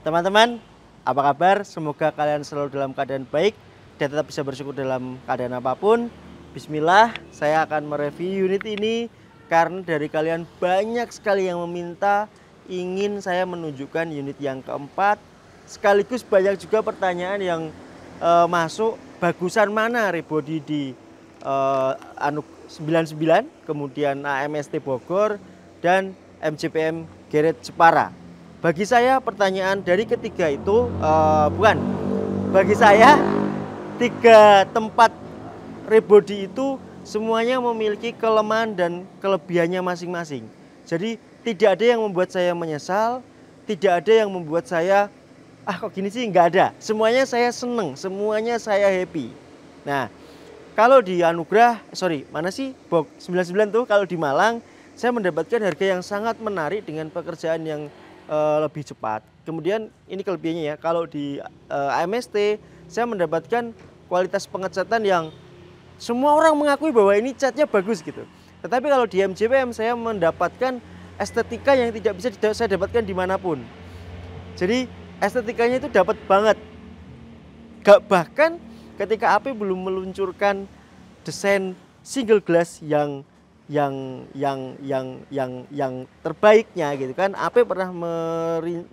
Teman-teman, apa kabar? Semoga kalian selalu dalam keadaan baik dan tetap bisa bersyukur dalam keadaan apapun. Bismillah, saya akan mereview unit ini karena dari kalian banyak sekali yang meminta ingin saya menunjukkan unit yang keempat. Sekaligus banyak juga pertanyaan yang masuk, bagusan mana rebody di 99, kemudian AMST Bogor dan MJPM Garage Jepara. Bagi saya pertanyaan dari ketiga itu bukan. Bagi saya tiga tempat rebody itu semuanya memiliki kelemahan dan kelebihannya masing-masing. Jadi tidak ada yang membuat saya menyesal, tidak ada yang membuat saya kok gini sih, nggak ada. Semuanya saya seneng, semuanya saya happy. Nah, kalau di Anugrah, mana sih? Box 99 tuh kalau di Malang, saya mendapatkan harga yang sangat menarik dengan pekerjaan yang lebih cepat. Kemudian ini kelebihannya ya, kalau di AMST saya mendapatkan kualitas pengecatan yang semua orang mengakui bahwa ini catnya bagus gitu. Tetapi kalau di MJPM saya mendapatkan estetika yang tidak bisa saya dapatkan dimanapun. Jadi estetikanya itu dapat banget. Bahkan ketika AP belum meluncurkan desain single glass yang terbaiknya gitu kan. AP pernah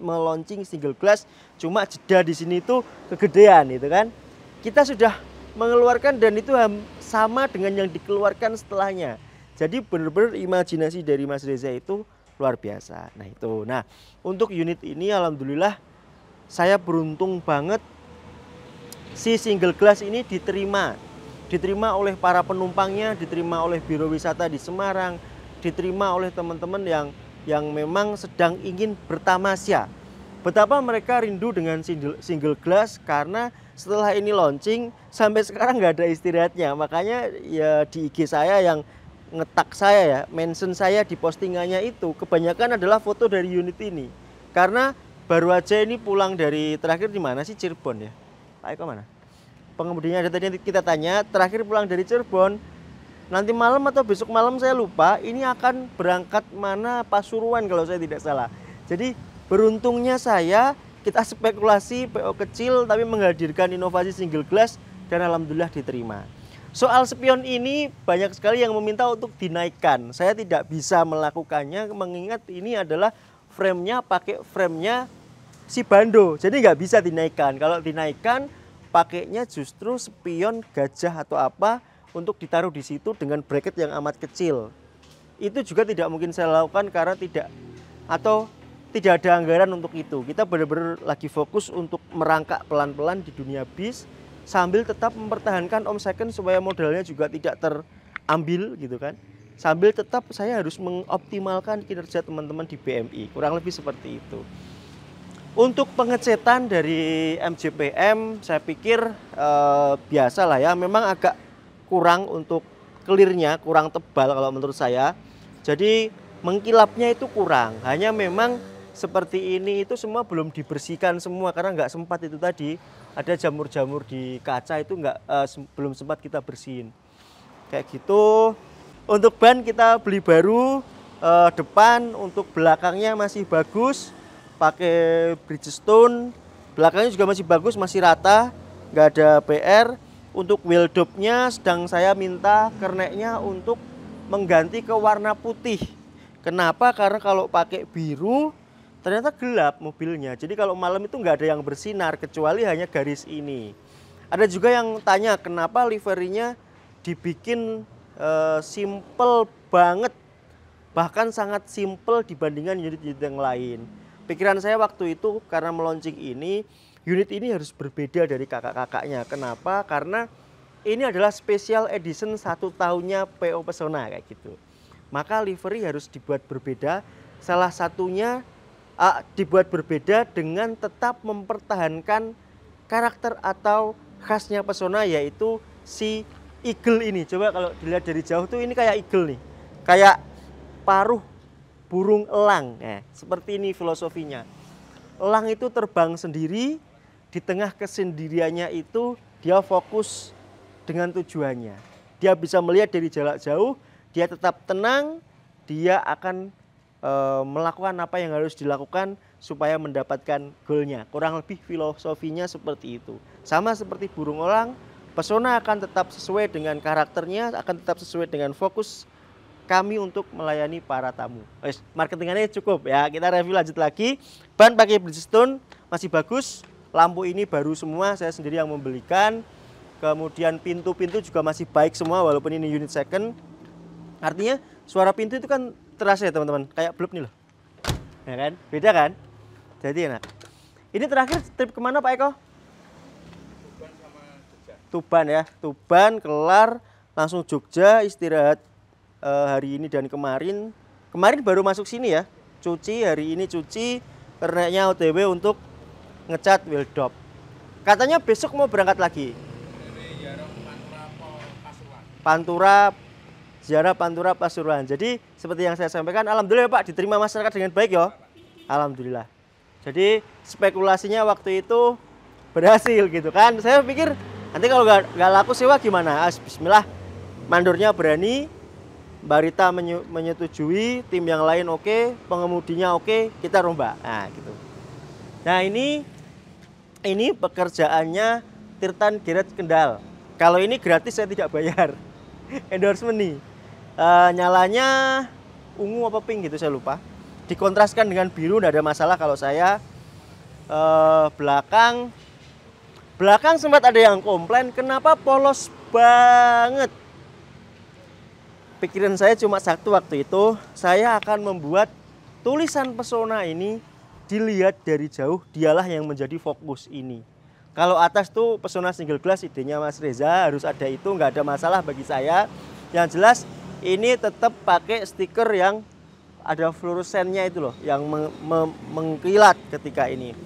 meluncing single glass, cuma jeda di sini tuh kegedean gitu kan. Kita sudah mengeluarkan dan itu sama dengan yang dikeluarkan setelahnya. Jadi benar-benar imajinasi dari Mas Reza itu luar biasa. Nah itu. Nah, untuk unit ini alhamdulillah saya beruntung banget si single glass ini diterima oleh para penumpangnya, diterima oleh Biro Wisata di Semarang, diterima oleh teman-teman yang memang sedang ingin bertamasya. Betapa mereka rindu dengan single glass karena setelah ini launching sampai sekarang nggak ada istirahatnya. Makanya ya di IG saya yang ngetak saya ya, mention saya di postingannya itu kebanyakan adalah foto dari unit ini. Karena baru aja ini pulang dari terakhir di mana sih, Cirebon ya? Pak Eko mana? Pengemudinya ada tadi kita tanya, terakhir pulang dari Cirebon, nanti malam atau besok malam saya lupa, ini akan berangkat mana, Pasuruan kalau saya tidak salah. Jadi beruntungnya saya, kita spekulasi PO kecil tapi menghadirkan inovasi single glass dan alhamdulillah diterima. Soal spion ini banyak sekali yang meminta untuk dinaikkan. Saya tidak bisa melakukannya mengingat ini adalah frame-nya pakai frame-nya si Bando. Jadi nggak bisa dinaikkan. Kalau dinaikkan pakainya justru spion gajah atau apa untuk ditaruh di situ dengan bracket yang amat kecil. Itu juga tidak mungkin saya lakukan karena tidak ada anggaran untuk itu. Kita benar-benar lagi fokus untuk merangkak pelan-pelan di dunia bis sambil tetap mempertahankan om second supaya modalnya juga tidak terambil gitu kan. Sambil tetap saya harus mengoptimalkan kinerja teman-teman di BMI. Kurang lebih seperti itu. Untuk pengecetan dari MJPM saya pikir biasa lah ya. Memang agak kurang untuk clearnya, kurang tebal kalau menurut saya. Jadi mengkilapnya itu kurang. Hanya memang seperti ini itu semua belum dibersihkan semua karena nggak sempat itu tadi. Ada jamur-jamur di kaca itu belum sempat kita bersihin. Kayak gitu. Untuk ban kita beli baru, depan untuk belakangnya masih bagus. Pakai Bridgestone, belakangnya juga masih bagus, masih rata, nggak ada PR. Untuk wheel dopnya sedang saya minta kerneknya untuk mengganti ke warna putih. Kenapa? Karena kalau pakai biru ternyata gelap mobilnya. Jadi kalau malam itu nggak ada yang bersinar kecuali hanya garis ini. Ada juga yang tanya kenapa liverinya dibikin simple banget, bahkan sangat simple dibandingkan unit-unit yang lain. Pikiran saya waktu itu karena meluncing ini, unit ini harus berbeda dari kakak-kakaknya. Kenapa? Karena ini adalah special edition 1 tahunnya PO Pesona kayak gitu. Maka livery harus dibuat berbeda. Salah satunya dibuat berbeda dengan tetap mempertahankan karakter atau khasnya Pesona, yaitu si eagle ini. Coba kalau dilihat dari jauh tuh ini kayak eagle nih, kayak paruh burung elang. Seperti ini filosofinya. Elang itu terbang sendiri, di tengah kesendiriannya itu dia fokus dengan tujuannya. Dia bisa melihat dari jarak jauh, dia tetap tenang, dia akan melakukan apa yang harus dilakukan supaya mendapatkan goalnya. Kurang lebih filosofinya seperti itu. Sama seperti burung elang, pesona akan tetap sesuai dengan karakternya, akan tetap sesuai dengan fokus kami untuk melayani para tamu. Marketingannya cukup ya. Kita review lanjut lagi. Ban pakai Bridgestone masih bagus. Lampu ini baru semua, saya sendiri yang membelikan. Kemudian pintu-pintu juga masih baik semua walaupun ini unit second. Artinya suara pintu itu kan terasa ya teman-teman, kayak blub nih loh. Ya kan? Beda kan? Jadi enak. Ini terakhir trip kemana Pak Eko? Tuban sama Jogja. Tuban ya. Tuban kelar langsung Jogja istirahat hari ini dan kemarin. Kemarin baru masuk sini ya. Cuci, hari ini cuci. Kerneknya OTW untuk ngecat wheel dop. Katanya besok mau berangkat lagi. Pantura, ziarah Pantura Pasuruan. Jadi seperti yang saya sampaikan, alhamdulillah Pak diterima masyarakat dengan baik ya. Alhamdulillah. Jadi spekulasinya waktu itu berhasil gitu kan. Saya pikir nanti kalau nggak laku sewa gimana? Bismillah, mandornya berani, Mbak Rita menyetujui, tim yang lain oke, pengemudinya oke, kita rombak. Nah gitu. Nah ini pekerjaannya Tirtan Garage Kendal. Kalau ini gratis saya tidak bayar. Endorsement nih. Nyalanya ungu apa pink gitu saya lupa. Dikontraskan dengan biru, tidak ada masalah kalau saya. Belakang sempat ada yang komplain kenapa polos banget. Pikiran saya cuma satu waktu itu, saya akan membuat tulisan pesona ini dilihat dari jauh, dialah yang menjadi fokus ini. Kalau atas tuh pesona single glass idenya Mas Reza, harus ada itu, nggak ada masalah bagi saya. Yang jelas ini tetap pakai stiker yang ada fluoresennya itu loh, yang mengkilat ketika ini.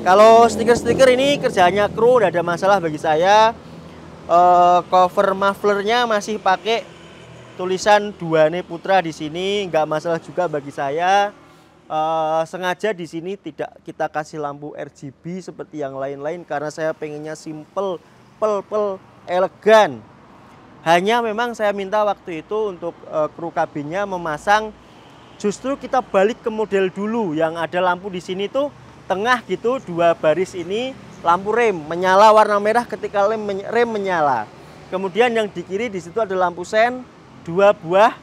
Kalau stiker-stiker ini kerjanya kru, nggak ada masalah bagi saya. Cover mufflernya masih pakai tulisan Duane Putra di sini, nggak masalah juga bagi saya. Sengaja di sini tidak kita kasih lampu RGB seperti yang lain-lain karena saya pengennya simple, elegan. Hanya memang saya minta waktu itu untuk kru kabinnya memasang, justru kita balik ke model dulu yang ada lampu di sini tuh tengah gitu, dua baris ini lampu rem menyala warna merah ketika rem menyala. Kemudian yang di kiri di situ ada lampu sen, dua buah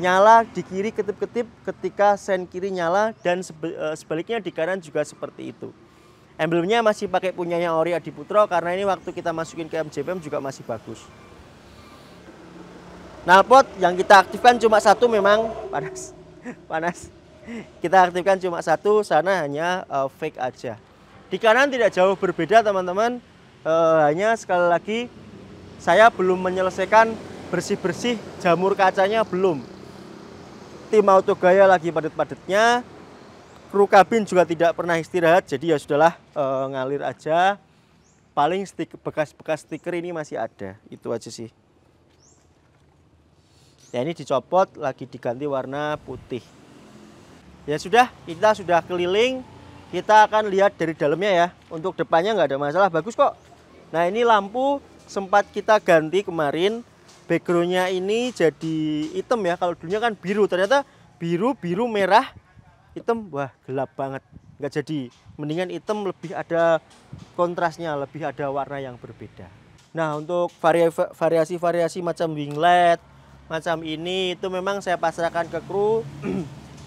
nyala di kiri ketip-ketip ketika sen kiri nyala, dan sebaliknya di kanan juga seperti itu. Emblemnya masih pakai punyanya Ori Adiputro karena ini waktu kita masukin ke MJPM juga masih bagus. Knalpot yang kita aktifkan cuma satu, memang panas. Kita aktifkan cuma satu, sana hanya fake aja. Di kanan tidak jauh berbeda teman-teman, hanya sekali lagi saya belum menyelesaikan bersih-bersih jamur kacanya, belum. Tim Autogaya lagi padat-padatnya, kru kabin juga tidak pernah istirahat, jadi ya sudahlah, ngalir aja. Paling bekas-bekas stiker ini masih ada, itu aja sih. Ya ini dicopot, lagi diganti warna putih. Ya sudah, kita sudah keliling, kita akan lihat dari dalamnya ya. Untuk depannya nggak ada masalah, bagus kok. Nah ini lampu sempat kita ganti kemarin. Backgroundnya ini jadi hitam ya, kalau dulunya kan biru, ternyata biru, merah, hitam, wah gelap banget, nggak jadi. Mendingan hitam, lebih ada kontrasnya, lebih ada warna yang berbeda. Nah untuk variasi-variasi macam winglet, macam ini, itu memang saya pasrahkan ke kru.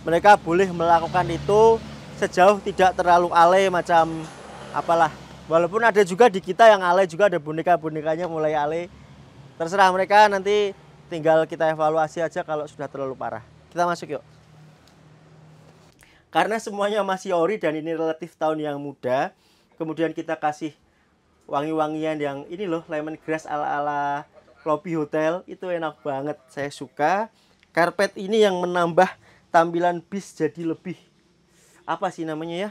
Mereka boleh melakukan itu sejauh tidak terlalu alay macam apalah. Walaupun ada juga di kita yang alay juga, ada boneka-bonekanya mulai alay. Terserah mereka, nanti tinggal kita evaluasi aja kalau sudah terlalu parah. Kita masuk yuk. Karena semuanya masih ori dan ini relatif tahun yang muda, kemudian kita kasih wangi-wangian yang ini loh, lemongrass ala-ala lobby hotel, itu enak banget, saya suka. Karpet ini yang menambah tampilan bis jadi lebih, apa sih namanya ya,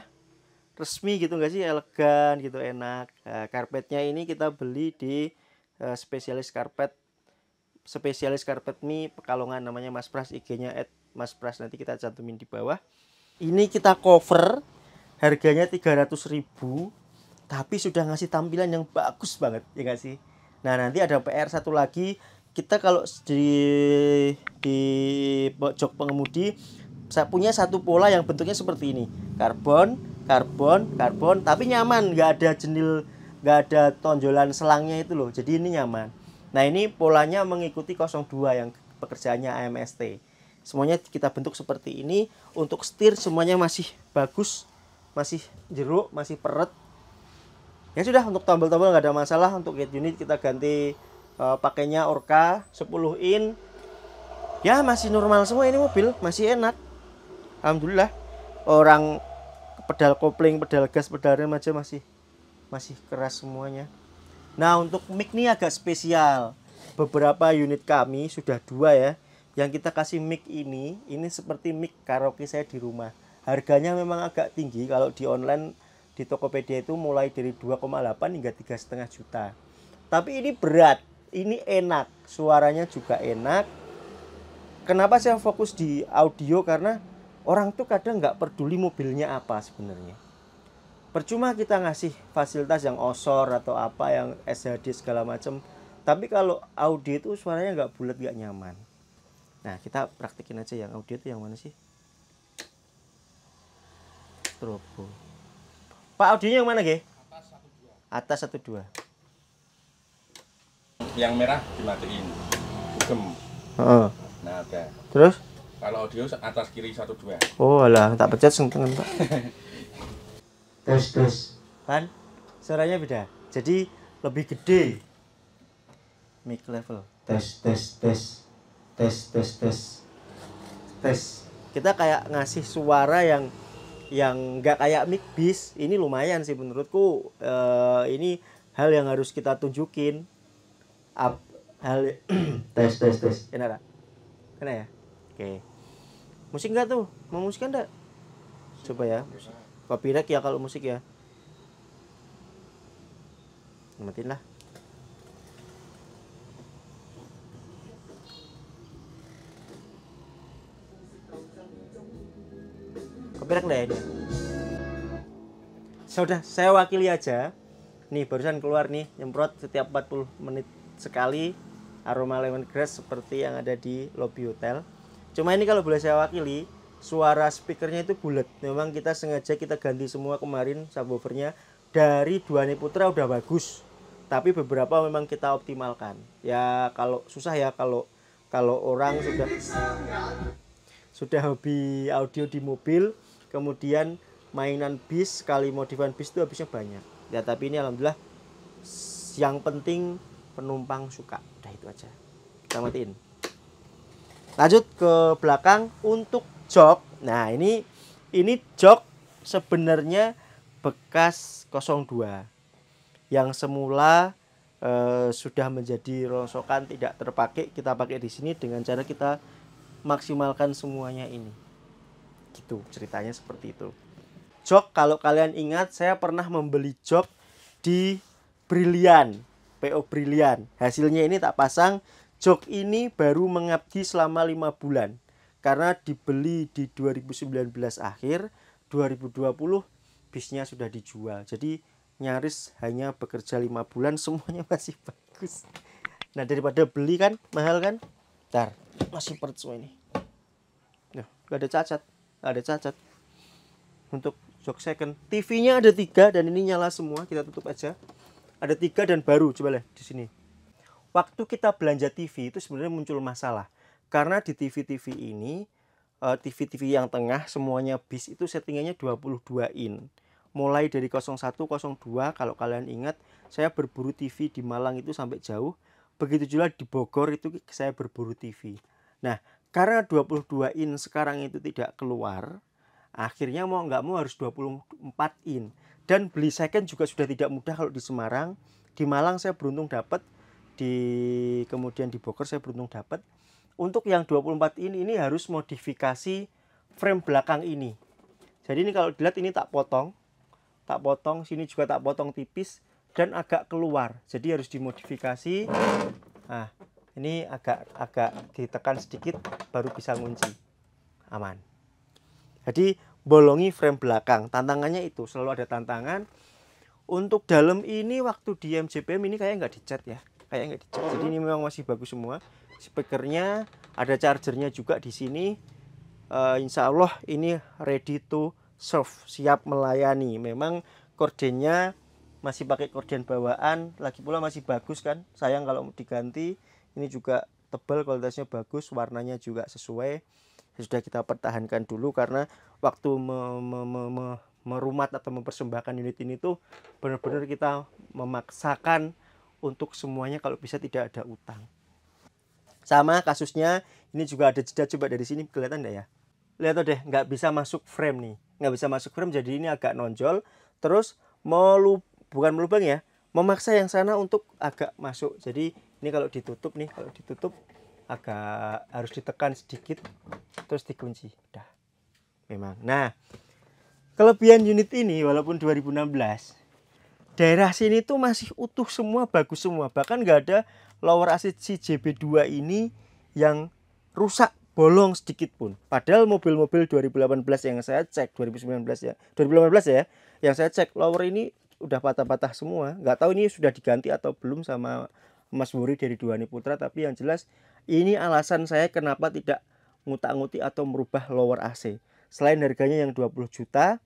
resmi gitu nggak sih, elegan gitu, enak. Nah, karpetnya ini kita beli di spesialis karpet mie Pekalongan, namanya Mas Pras, IG-nya @maspras, nanti kita cantumin di bawah. Ini kita cover, harganya 300.000, tapi sudah ngasih tampilan yang bagus banget, ya nggak sih? Nah nanti ada PR satu lagi, kita kalau di jok pengemudi saya punya satu pola yang bentuknya seperti ini, karbon, karbon, tapi nyaman, nggak ada jenil, nggak ada tonjolan selangnya itu loh. Jadi ini nyaman. Nah ini polanya mengikuti 02 yang pekerjaannya AMST. Semuanya kita bentuk seperti ini. Untuk setir semuanya masih bagus, masih jeruk, masih peret. Ya sudah, untuk tombol-tombol nggak ada masalah. Untuk head unit kita ganti pakainya Orca 10 in. Ya masih normal semua ini mobil, masih enak. Alhamdulillah. Orang pedal kopling, pedal gas, pedal rem aja masih keras semuanya. Nah untuk mic ini agak spesial. Beberapa unit kami sudah 2 ya. Yang kita kasih mic ini seperti mic karaoke saya di rumah. Harganya memang agak tinggi. Kalau di online di Tokopedia itu mulai dari 2,8 hingga 3,5 juta. Tapi ini berat, ini enak, suaranya juga enak. Kenapa saya fokus di audio? Karena orang tuh kadang nggak peduli mobilnya apa sebenarnya. Percuma kita ngasih fasilitas yang osor atau apa yang SHD segala macam. Tapi kalau audio itu suaranya nggak bulat, nggak nyaman. Nah kita praktekin aja yang audio itu yang mana sih? Strobo. Pak, audionya yang mana, Ge? Atas 12. Yang merah dimatiin. Dugem. Nah, ada. Terus? Kalau audio atas kiri 12. Oh, alah, tak pencet sentengan, Pak. Tes. Kan? Suaranya beda. Jadi lebih gede. Mic level. Tes. Kita kayak ngasih suara yang nggak kayak mic bis. Ini lumayan sih menurutku. Ini hal yang harus kita tunjukin. Tes. Enak, kena ya? Oke. Musik nggak tuh? Mau musik enggak? Coba ya. Copyright ya kalau musik ya. Matiin lah. Copyright enggak ya ini? Sudah, saya wakili aja. Nih barusan keluar nih, nyemprot setiap 40 menit sekali aroma lemongrass seperti yang ada di lobby hotel. Cuma ini kalau boleh saya wakili, suara speakernya itu bulat. Memang kita sengaja kita ganti semua kemarin subwoofernya. Dari Duane Putra udah bagus, tapi beberapa memang kita optimalkan. Ya kalau susah ya kalau orang sudah hobi audio di mobil, kemudian mainan bis, sekali modifan bis itu habisnya banyak. Ya tapi ini alhamdulillah, yang penting penumpang suka. Udah itu aja. Kita matiin. Lanjut ke belakang untuk jok. Nah, ini jok sebenarnya bekas 02 yang semula sudah menjadi rongsokan, tidak terpakai. Kita pakai di sini dengan cara kita maksimalkan semuanya ini. Gitu ceritanya, seperti itu. Jok, kalau kalian ingat, saya pernah membeli jok di Brilian, PO Brilian. Hasilnya ini tak pasang. Jok ini baru mengabdi selama 5 bulan. Karena dibeli di 2019 akhir, 2020 bisnya sudah dijual. Jadi nyaris hanya bekerja 5 bulan, semuanya masih bagus. Nah daripada beli kan, mahal kan. Ntar, masih peret semua ini. Nah, gak ada cacat. Untuk jok second, TV-nya ada 3 dan ini nyala semua. Kita tutup aja. Ada 3 dan baru, coba lihat di sini. Waktu kita belanja TV itu sebenarnya muncul masalah. Karena di TV-TV ini, TV-TV yang tengah semuanya bis itu settingannya 22 in. Mulai dari 01, 02, kalau kalian ingat, saya berburu TV di Malang itu sampai jauh. Begitu juga di Bogor itu saya berburu TV. Nah, karena 22 in sekarang itu tidak keluar, akhirnya mau nggak mau harus 24 in. Dan beli second juga sudah tidak mudah kalau di Semarang. Di Malang saya beruntung dapat, kemudian di Bogor saya beruntung dapat. Untuk yang 24 ini harus modifikasi frame belakang ini. Jadi ini kalau dilihat ini tak potong, sini juga tak potong tipis dan agak keluar. Jadi harus dimodifikasi. Nah, ini agak ditekan sedikit baru bisa ngunci. Aman. Jadi bolongi frame belakang. Tantangannya itu selalu ada tantangan. Untuk dalam ini waktu di MJPM ini kayak nggak dicat ya. Jadi ini memang masih bagus semua. Speakernya ada, chargernya juga di sini. Insya Allah ini ready to soft, siap melayani. Memang kordennya masih pakai korden bawaan, lagi pula masih bagus kan, sayang kalau diganti. Ini juga tebal, kualitasnya bagus, warnanya juga sesuai. Sudah kita pertahankan dulu karena waktu merumat atau mempersembahkan unit ini tuh benar-benar kita memaksakan untuk semuanya kalau bisa tidak ada utang. Sama kasusnya ini juga ada jeda, coba dari sini kelihatan enggak ya? Lihat tuh deh, nggak bisa masuk frame nih, nggak bisa masuk frame, jadi ini agak nonjol. Terus bukan melubang ya, memaksa yang sana untuk agak masuk. Jadi ini kalau ditutup nih, kalau ditutup agak harus ditekan sedikit terus dikunci. Udah. Memang. Nah, kelebihan unit ini walaupun 2016, daerah sini tuh masih utuh semua, bagus semua. Bahkan nggak ada lower AC si JB2 ini yang rusak, bolong sedikit pun. Padahal mobil-mobil 2018 yang saya cek, 2019 ya, 2018 ya, yang saya cek lower ini udah patah-patah semua. Nggak tahu ini sudah diganti atau belum sama Mas Wuri dari Duhani Putra, tapi yang jelas ini alasan saya kenapa tidak ngutak-ngutik atau merubah lower AC. Selain harganya yang 20 juta,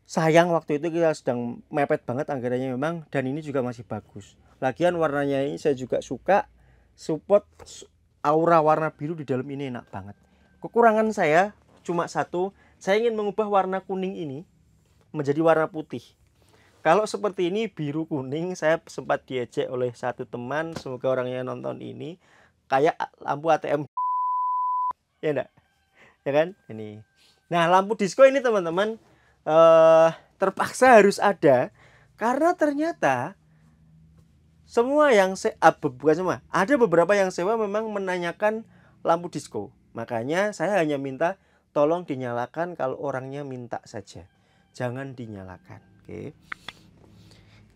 sayang waktu itu kita sedang mepet banget anggarannya memang, dan ini juga masih bagus. Lagian warnanya ini saya juga suka, support aura warna biru di dalam ini enak banget. Kekurangan saya cuma satu, saya ingin mengubah warna kuning ini menjadi warna putih. Kalau seperti ini biru kuning, saya sempat diejek oleh satu teman, semoga orangnya nonton ini, kayak lampu ATM ya enggak? Ya kan? Ini. Nah, lampu disco ini teman-teman terpaksa harus ada karena ternyata semua yang bukan semua, ada beberapa yang sewa memang menanyakan lampu disco. Makanya saya hanya minta tolong dinyalakan kalau orangnya minta saja, jangan dinyalakan. Oke.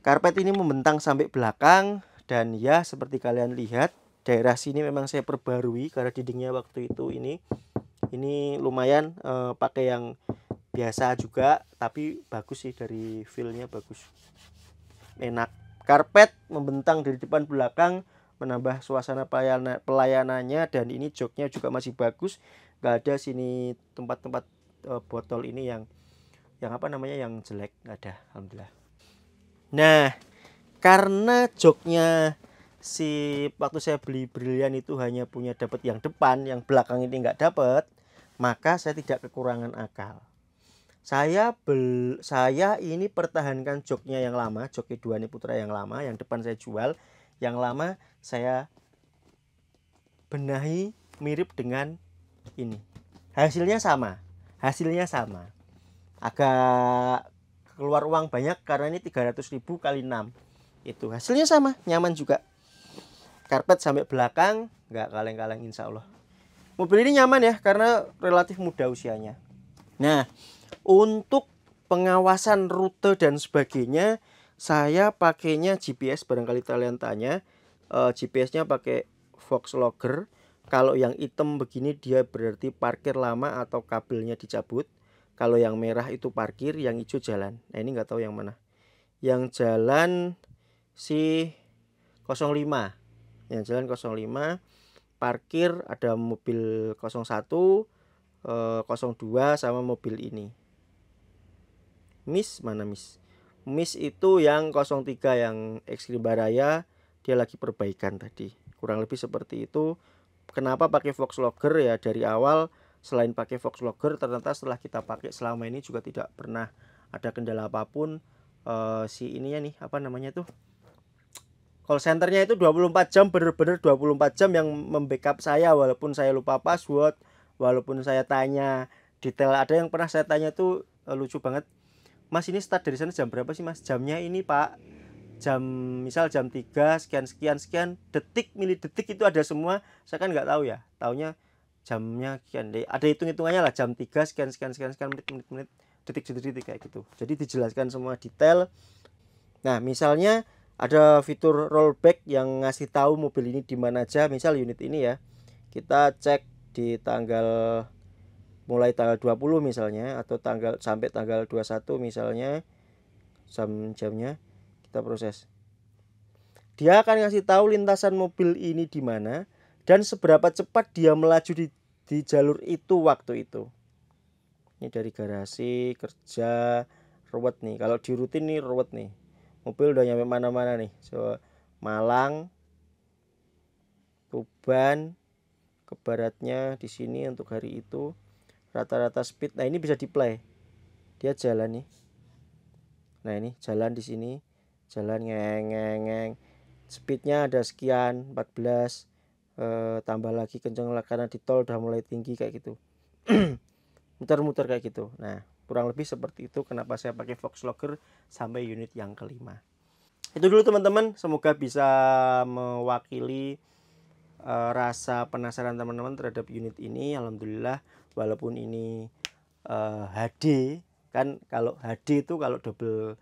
Karpet ini membentang sampai belakang, dan ya seperti kalian lihat daerah sini memang saya perbarui karena dindingnya waktu itu ini lumayan pakai yang biasa juga, tapi bagus sih, dari feel-nya bagus, enak. Karpet membentang dari depan belakang menambah suasana pelayanannya, dan ini joknya juga masih bagus, nggak ada sini tempat-tempat botol ini yang apa namanya yang jelek, nggak ada, alhamdulillah. Nah, karena joknya waktu saya beli Brilliant itu hanya punya dapat yang depan, yang belakang ini nggak dapat, maka saya tidak kekurangan akal. Saya ini pertahankan joknya yang lama, joknya Duhani Putra yang lama, yang depan saya jual, yang lama saya benahi mirip dengan ini. Hasilnya sama, agak keluar uang banyak karena ini 300.000 kali 6, itu hasilnya sama, nyaman juga. Karpet sampai belakang nggak kaleng-kaleng, insya Allah. Mobil ini nyaman ya karena relatif muda usianya. Nah, untuk pengawasan rute dan sebagainya, saya pakainya GPS, barangkali kalian tanya. GPS-nya pakai Voxlogger. Kalau yang hitam begini dia berarti parkir lama atau kabelnya dicabut. Kalau yang merah itu parkir, yang hijau jalan. Nah, ini nggak tahu yang mana. Yang jalan si 05. Yang jalan 05 parkir, ada mobil 01, 02 sama mobil ini. Miss mana Miss? Miss itu yang 03 yang Ekstrim Baraya, dia lagi perbaikan tadi. Kurang lebih seperti itu. Kenapa pakai Voxlogger ya, dari awal selain pakai Voxlogger ternyata setelah kita pakai selama ini juga tidak pernah ada kendala apapun. Si ininya nih apa namanya tuh, call centernya itu 24 jam, bener-bener 24 jam yang membackup saya walaupun saya lupa password, walaupun saya tanya detail. Ada yang pernah saya tanya tuh lucu banget, Mas ini start dari sana jam berapa sih Mas? Jamnya ini Pak, misal jam 3 sekian detik, milidetik itu ada semua. Saya kan nggak tahu ya, taunya jamnya sekian, ada hitung-hitungannya lah, jam 3 sekian menit, detik kayak gitu. Jadi dijelaskan semua detail. Nah, misalnya ada fitur rollback yang ngasih tahu mobil ini di mana aja. Misal unit ini ya, kita cek di mulai tanggal 20 misalnya, atau sampai tanggal 21 misalnya, jamnya kita proses. Dia akan ngasih tahu lintasan mobil ini di mana dan seberapa cepat dia melaju di jalur itu waktu itu. Ini dari garasi, kerja, ruwet nih. Kalau di rutin nih ruwet nih. Mobil udah nyampe mana-mana nih. So, Malang, Tuban, ke baratnya di sini untuk hari itu. Rata-rata speed. Nah, ini bisa di play. Dia jalan nih. Nah, ini jalan di sini. Jalan ngeng. Speednya ada sekian, 14. Tambah lagi kenceng karena di tol udah mulai tinggi kayak gitu. Muter-muter kayak gitu. Nah, kurang lebih seperti itu kenapa saya pakai Volkslogger sampai unit yang kelima. Itu dulu teman-teman, semoga bisa mewakili rasa penasaran teman-teman terhadap unit ini. Alhamdulillah, walaupun ini HD kan, kalau HD itu kalau double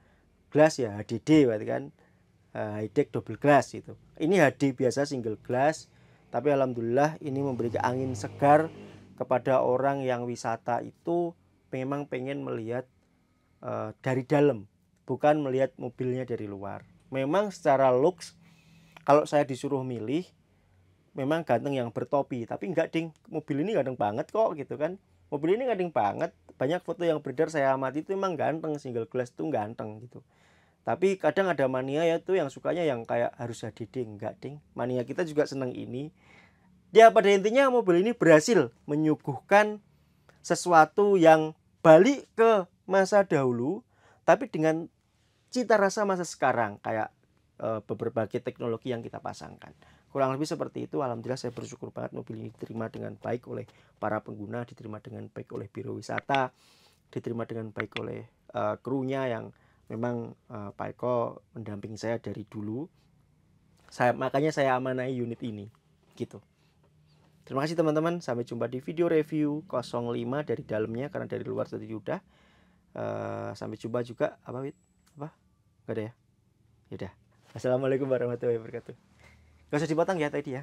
glass ya HDD berarti kan, high deck double glass itu. Ini HD biasa single glass, tapi alhamdulillah ini memberi angin segar kepada orang yang wisata itu memang pengen melihat dari dalam, bukan melihat mobilnya dari luar. Memang secara looks kalau saya disuruh milih memang ganteng yang bertopi, tapi enggak ding, mobil ini ganteng banget kok gitu kan. Mobil ini ganteng banget, banyak foto yang beredar saya amati itu memang ganteng, single glass tuh ganteng gitu. Tapi kadang ada mania ya tuh yang sukanya yang kayak harus HDD, enggak ding. Mania kita juga seneng ini. Ya pada intinya mobil ini berhasil menyuguhkan sesuatu yang balik ke masa dahulu, tapi dengan cita rasa masa sekarang, kayak berbagai teknologi yang kita pasangkan. Kurang lebih seperti itu. Alhamdulillah saya bersyukur banget mobil ini diterima dengan baik oleh para pengguna, diterima dengan baik oleh biro wisata, diterima dengan baik oleh krunya yang memang Pak Eko mendampingi saya dari dulu. Makanya saya amanai unit ini gitu. Terima kasih teman-teman, sampai jumpa di video review 05 dari dalamnya, karena dari luar tadi udah. Sampai jumpa juga apa Wit? Apa? Gak ada ya? Yaudah. Assalamualaikum warahmatullahi wabarakatuh. Gak usah dipotong ya tadi ya.